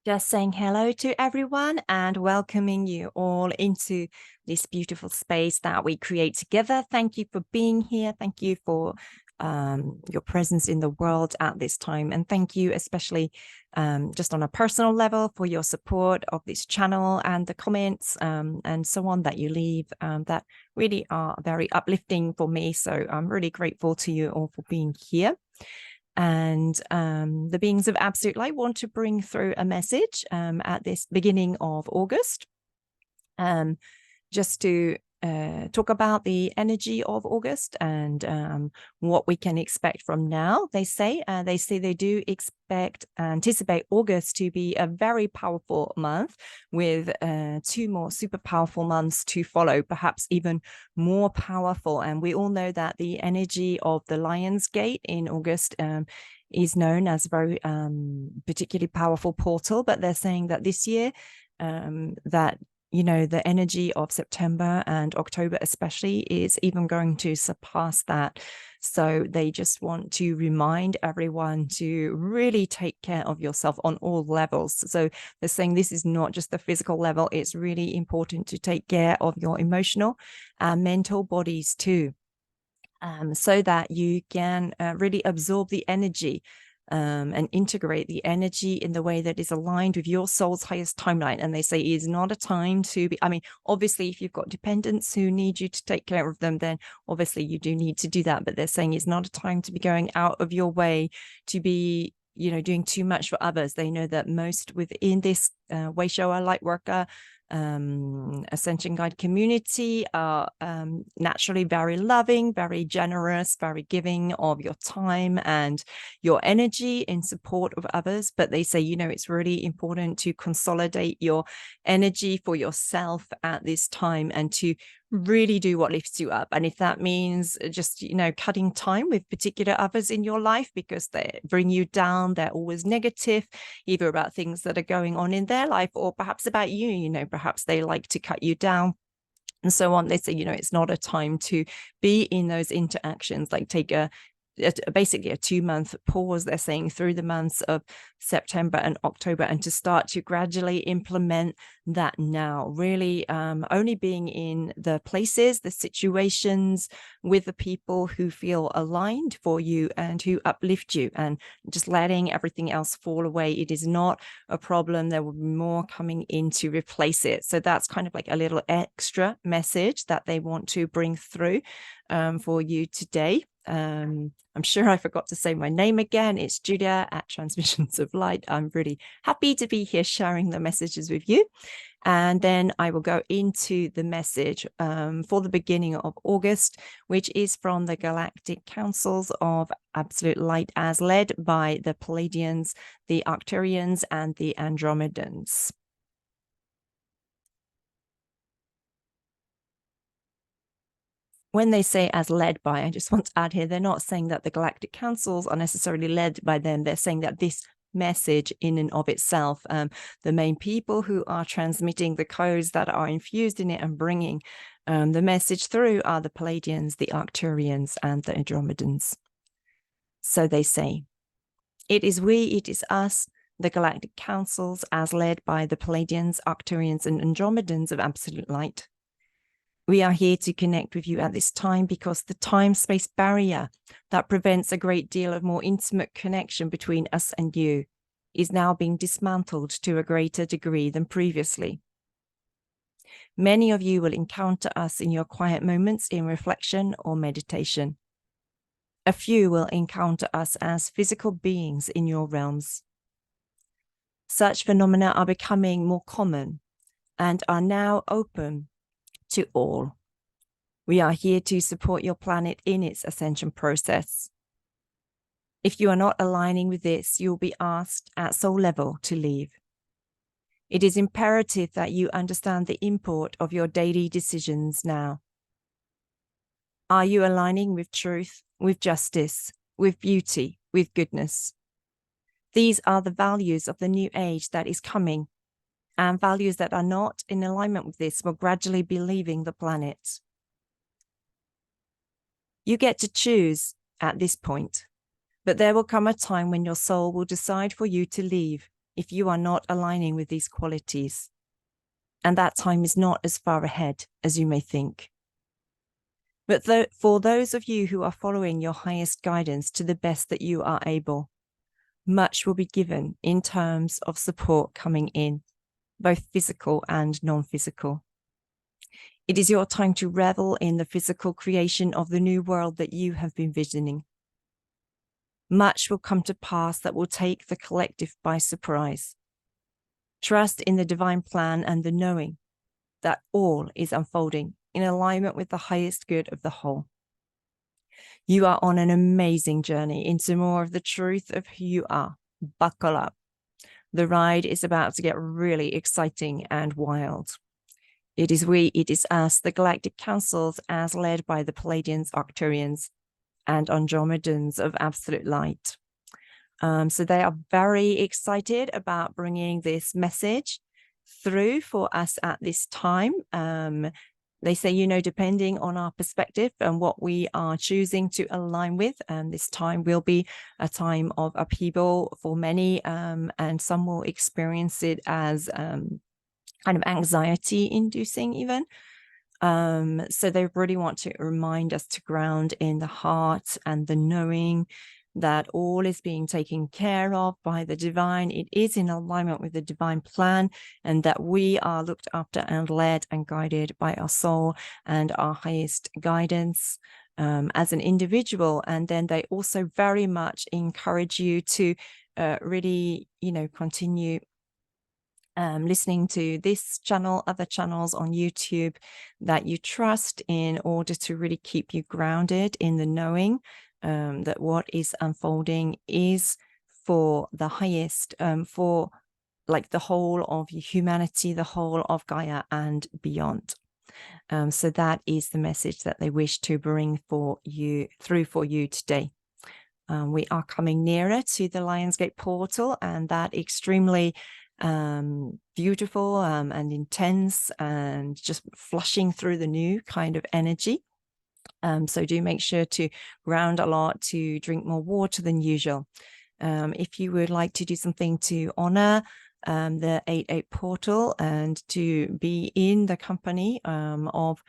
Just saying hello to everyone and welcoming you all into this beautiful space that we create together. Thank you for being here. Thank you for your presence in the world at this time. And thank you especially just on a personal level for your support of this channel and the comments and so on that you leave that really are very uplifting for me. So I'm really grateful to you all for being here. And the beings of absolute light want to bring through a message at this beginning of August, just to talk about the energy of August and what we can expect from now. They say they do anticipate August to be a very powerful month with 2 more super powerful months to follow, perhaps even more powerful. And we all know that the energy of the Lion's Gate in August is known as a very particularly powerful portal, but they're saying that this year that the energy of September and October especially is even going to surpass that. So they just want to remind everyone to really take care of yourself on all levels. So they're saying this is not just the physical level. It's really important to take care of your emotional and mental bodies too, so that you can really absorb the energy and integrate the energy in the way that is aligned with your soul's highest timeline. And they say it is not a time to be, obviously, if you've got dependents who need you to take care of them, then obviously you do need to do that. But they're saying it's not a time to be going out of your way to be, doing too much for others. They know that most within this Weishoa light worker Ascension Guide community are naturally very loving, very generous, very giving of your time and your energy in support of others. But they say, it's really important to consolidate your energy for yourself at this time and to really do what lifts you up. And if that means just, cutting time with particular others in your life because they bring you down, they're always negative, either about things that are going on in their life or perhaps about you, perhaps they like to cut you down and so on. They say, it's not a time to be in those interactions, like take basically a 2-month pause, they're saying, through the months of September and October, and to start to gradually implement that now, really only being in the places, the situations with the people who feel aligned for you and who uplift you, and just letting everything else fall away. It is not a problem. There will be more coming in to replace it. So that's kind of like a little extra message that they want to bring through for you today. I'm sure I forgot to say my name again. It's Julia at Transmissions of Light. I'm really happy to be here sharing the messages with you. And then I will go into the message for the beginning of August, which is from the Galactic Councils of Absolute Light as led by the Pleiadians, the Arcturians, and the Andromedans. When they say as led by, I just want to add here, they're not saying that the Galactic Councils are necessarily led by them. They're saying that this message in and of itself, the main people who are transmitting the codes that are infused in it and bringing the message through are the Pleiadians, the Arcturians, and the Andromedans. So they say, it is us, the Galactic Councils, as led by the Pleiadians, Arcturians, and Andromedans of Absolute Light. We are here to connect with you at this time because the time-space barrier that prevents a great deal of more intimate connection between us and you is now being dismantled to a greater degree than previously. Many of you will encounter us in your quiet moments in reflection or meditation. A few will encounter us as physical beings in your realms. Such phenomena are becoming more common and are now open to all. We are here to support your planet in its ascension process. If you are not aligning with this, you will be asked at soul level to leave. It is imperative that you understand the import of your daily decisions now. Are you aligning with truth, with justice, with beauty, with goodness? These are the values of the new age that is coming, and values that are not in alignment with this will gradually be leaving the planet. You get to choose at this point, but there will come a time when your soul will decide for you to leave if you are not aligning with these qualities. And that time is not as far ahead as you may think. But for those of you who are following your highest guidance to the best that you are able, much will be given in terms of support coming in, both physical and non-physical. It is your time to revel in the physical creation of the new world that you have been visioning. Much will come to pass that will take the collective by surprise. Trust in the divine plan and the knowing that all is unfolding in alignment with the highest good of the whole. You are on an amazing journey into more of the truth of who you are. Buckle up. The ride is about to get really exciting and wild. It is we, it is us, the Galactic Councils, as led by the Palladians, Arcturians, and Andromedans of Absolute Light. So they are very excited about bringing this message through for us at this time. They say, you know, depending on our perspective and what we are choosing to align with, this time will be a time of upheaval for many, and some will experience it as kind of anxiety-inducing even. So they really want to remind us to ground in the heart and the knowing that all is being taken care of by the divine. It is in alignment with the divine plan, and that we are looked after and led and guided by our soul and our highest guidance as an individual. And then they also very much encourage you to really, you know, continue listening to this channel, other channels on YouTube that you trust, in order to really keep you grounded in the knowing that what is unfolding is for the highest, for like the whole of humanity, the whole of Gaia and beyond. So that is the message that they wish to bring for you today. We are coming nearer to the Lionsgate portal, and that extremely beautiful and intense and just flushing through the new kind of energy. So do make sure to ground a lot, to drink more water than usual. If you would like to do something to honor the 8/8 portal and to be in the company of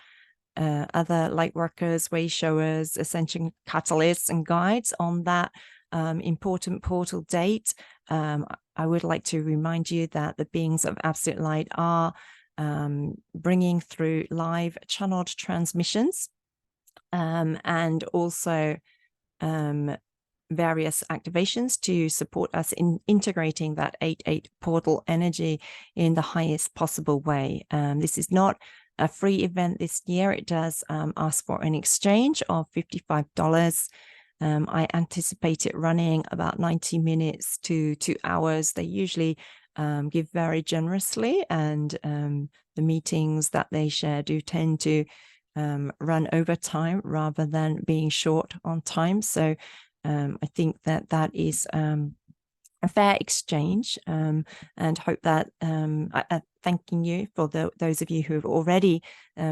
other light workers, way showers, ascension catalysts and guides on that important portal date, I would like to remind you that the beings of Absolute Light are bringing through live channeled transmissions, and also various activations to support us in integrating that 8/8 portal energy in the highest possible way. This is not a free event this year. It does ask for an exchange of $55. I anticipate it running about 90 minutes to 2 hours. They usually give very generously, and the meetings that they share do tend to run over time rather than being short on time. So I think that that is a fair exchange, and hope that thanking you for those of you who have already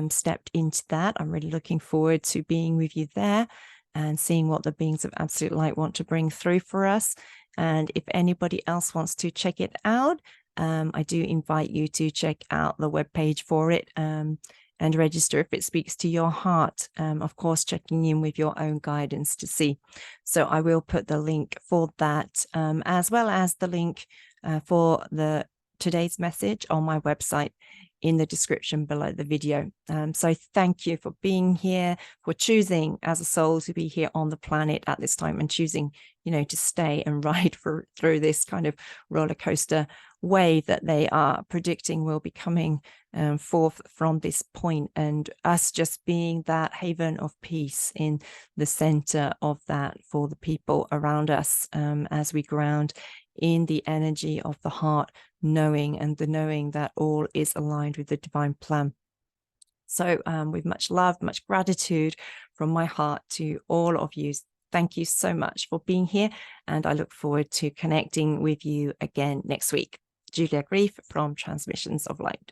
stepped into that. I'm really looking forward to being with you there and seeing what the beings of Absolute Light want to bring through for us. And if anybody else wants to check it out, I do invite you to check out the webpage for it and register if it speaks to your heart. Of course, checking in with your own guidance to see. So I will put the link for that, as well as the link for today's message on my website in the description below the video. So thank you for being here, for choosing as a soul to be here on the planet at this time, and choosing, you know, to stay and ride through this kind of roller coaster wave that they are predicting will be coming forth from this point, and us just being that haven of peace in the center of that for the people around us, as we ground in the energy of the heart, knowing, and the knowing that all is aligned with the divine plan. So with much love, much gratitude from my heart to all of you. Thank you so much for being here, and I look forward to connecting with you again next week. Julia Grief from Transmissions of Light.